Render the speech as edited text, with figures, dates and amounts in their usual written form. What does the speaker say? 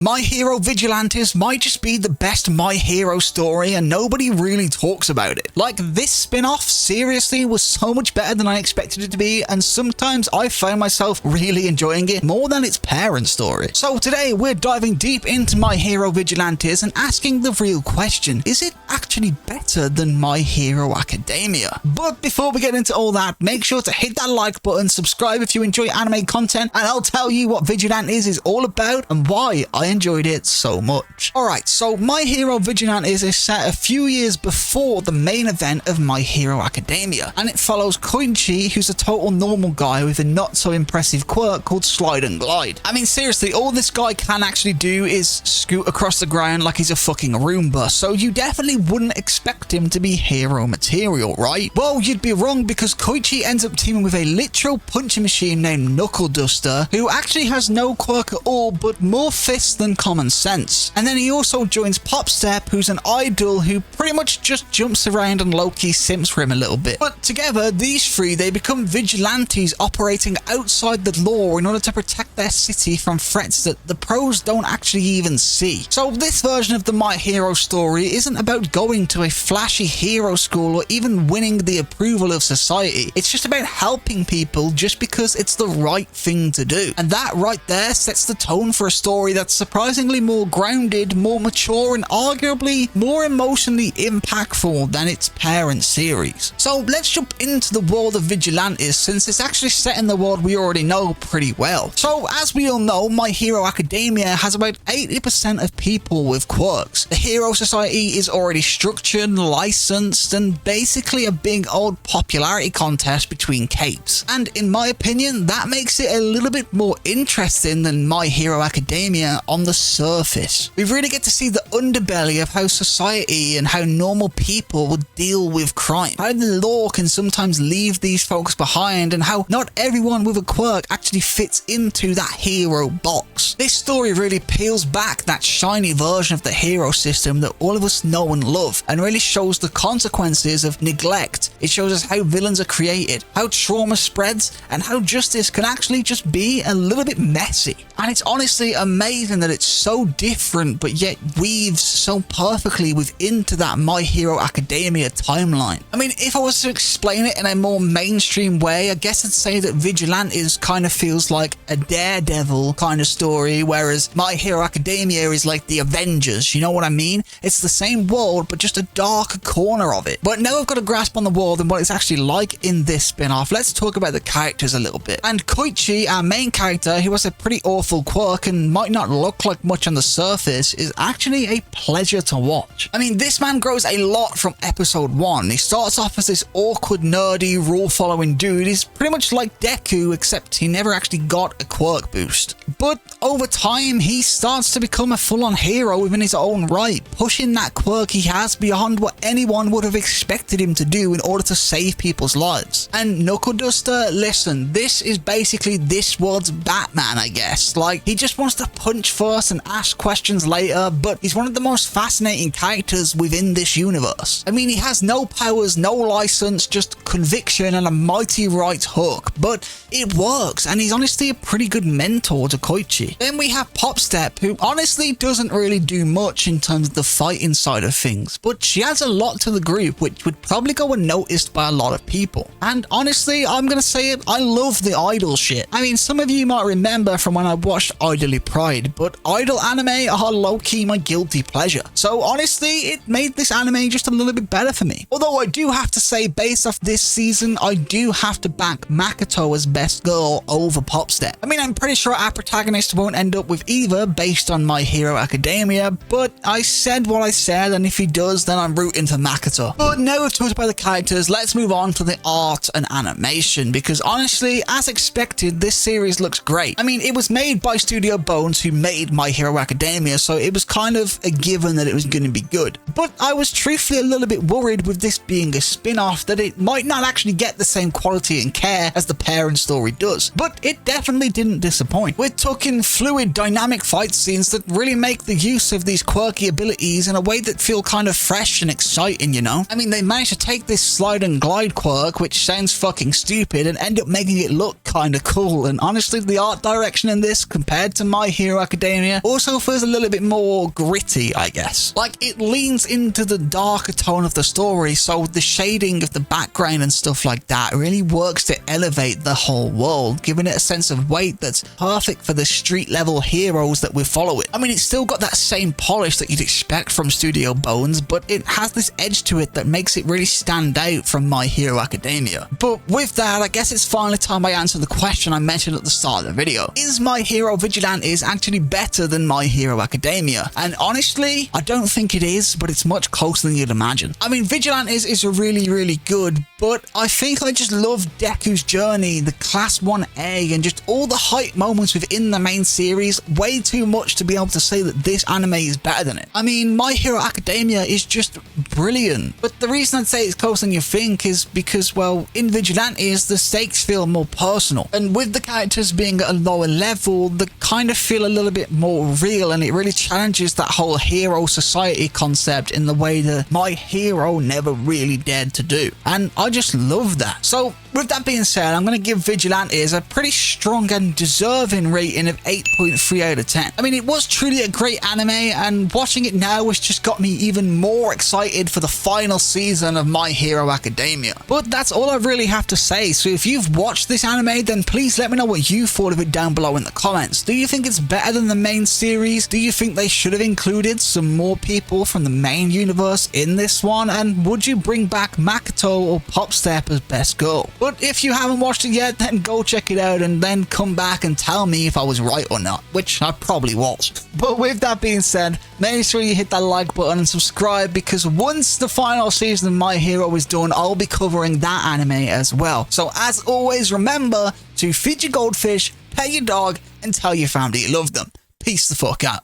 My Hero Vigilantes might just be the best My Hero story and nobody really talks about it. Like, this spin-off seriously was so much better than I expected it to be, and sometimes I found myself really enjoying it more than its parent story. So today we're diving deep into My Hero Vigilantes and asking the real question: is it actually better than My Hero Academia? But before we get into all that, make sure to hit that like button, subscribe if you enjoy anime content, and I'll tell you what Vigilantes is all about and why I enjoyed it so much. Alright, so My Hero Vigilantes is set a few years before the main event of My Hero Academia, and it follows Koichi, who's a total normal guy with a not so impressive quirk called Slide and Glide. I mean, seriously, all this guy can actually do is scoot across the ground like he's a fucking Roomba, so you definitely wouldn't expect him to be hero material, right? Well, you'd be wrong, because Koichi ends up teaming with a literal punching machine named Knuckle Duster, who actually has no quirk at all but more fists than common sense. And then he also joins Popstep, who's an idol who pretty much just jumps around and low-key simps for him a little bit. But together, these three, they become vigilantes operating outside the law in order to protect their city from threats that the pros don't actually even see. So this version of the My Hero story isn't about going to a flashy hero school or even winning the approval of society. It's just about helping people just because it's the right thing to do. And that right there sets the tone for a story that's surprisingly more grounded, more mature, and arguably more emotionally impactful than its parent series. So let's jump into the World of Vigilantes, since it's actually set in the world we already know pretty well. So as we all know, My Hero Academia has about 80% of people with quirks. The Hero Society is already structured, licensed, and basically a big old popularity contest between capes. And in my opinion, that makes it a little bit more interesting than My Hero Academia on the surface. We really get to see the underbelly of how society and how normal people would deal with crime, how the law can sometimes leave these folks behind, and how not everyone with a quirk actually fits into that hero box. This story really peels back that shiny version of the hero system that all of us know and love, and really shows the consequences of neglect. It shows us how villains are created, how trauma spreads, and how justice can actually just be a little bit messy. And it's honestly amazing that it's so different but yet weaves so perfectly into that My Hero Academia timeline. I mean, if I was to explain it in a more mainstream way, I guess I'd say that Vigilantes kind of feels like a Daredevil kind of story, whereas My Hero Academia is like the Avengers, you know what I mean? It's the same world but just a darker corner of it. But now I've got a grasp on the world and what it's actually like in this spin-off, let's talk about the characters a little bit. And Koichi, our main character, who has a pretty awful quirk and might not look like much on the surface, is actually a pleasure to watch. I mean, this man grows a lot from episode 1. He starts off as this awkward, nerdy, rule-following dude. He's pretty much like Deku, except he never actually got a quirk boost. But over time, he starts to become a full-on hero within his own right, pushing that quirk he has beyond what anyone would have expected him to do in order to save people's lives. And Knuckle Duster, listen, this is basically this world's Batman, I guess. Like, he just wants to punch first and ask questions later, but he's one of the most fascinating characters within this universe. I mean, he has no powers, no license, just conviction and a mighty right hook, but it works, and he's honestly a pretty good mentor to Koichi. Then we have Popstep, who honestly doesn't really do much in terms of the fighting side of things, but she adds a lot to the group, which would probably go unnoticed by a lot of people. And honestly, I'm gonna say it, I love the idol shit. I mean, some of you might remember from when I watched Idly Pride, but idol anime are low-key my guilty pleasure. So honestly, it made this anime just a little bit better for me. Although I do have to say, based off this season, I do have to back Makoto as best girl over Popstep. I mean, I'm pretty sure our protagonist won't end up with either based on My Hero Academia, but I said what I said, and if he does, then I'm rooting for Makoto. But now we've talked about the characters, let's move on to the art and animation, because honestly, as expected, this series looks great. I mean, it was made by Studio Bones, who made My Hero Academia, so it was kind of a given that it was going to be good. But I was truthfully a little bit worried with this being a spin-off that it might not actually get the same quality and care as the parent story does. But it definitely didn't disappoint. We're talking fluid, dynamic fight scenes that really make the use of these quirky abilities in a way that feel kind of fresh and exciting, you know? I mean, they managed to take this slide ride and glide quirk, which sounds fucking stupid, and end up making it look kinda cool. And honestly, the art direction in this, compared to My Hero Academia, also feels a little bit more gritty, I guess. Like, it leans into the darker tone of the story, so the shading of the background and stuff like that really works to elevate the whole world, giving it a sense of weight that's perfect for the street level heroes that we're following. I mean, it's still got that same polish that you'd expect from Studio Bones, but it has this edge to it that makes it really stand out from My Hero Academia. But with that, I guess it's finally time I answer the question I mentioned at the start of the video. Is My Hero Vigilantes actually better than My Hero Academia? And honestly, I don't think it is, but it's much closer than you'd imagine. I mean, Vigilantes is really good, but I think I just love Deku's journey, the Class 1A, and just all the hype moments within the main series way too much to be able to say that this anime is better than it. I mean, My Hero Academia is just brilliant, but the reason I'd say it's closer than you think is because, well, in Vigilantes, the stakes feel more personal, and with the characters being at a lower level, they kind of feel a little bit more real, and it really challenges that whole hero society concept in the way that My Hero never really dared to do, and I just love that. So with that being said, I'm going to give Vigilantes a pretty strong and deserving rating of 8.3 out of 10. I mean, it was truly a great anime, and watching it now has just got me even more excited for the final season of My Hero Academia. But that's all I really have to say, so if you've watched this anime, then please let me know what you thought of it down below in the comments. Do you think it's better than the main series? Do you think they should have included some more people from the main universe in this one? And would you bring back Makoto or Popstep as best girl? But if you haven't watched it yet, then go check it out and then come back and tell me if I was right or not, which I probably was. But with that being said, make sure you hit that like button and subscribe, because once the final season of My Hero is done, I'll be covering that anime as well. So as always, remember to feed your goldfish, pet your dog, and tell your family you love them. Peace the fuck out.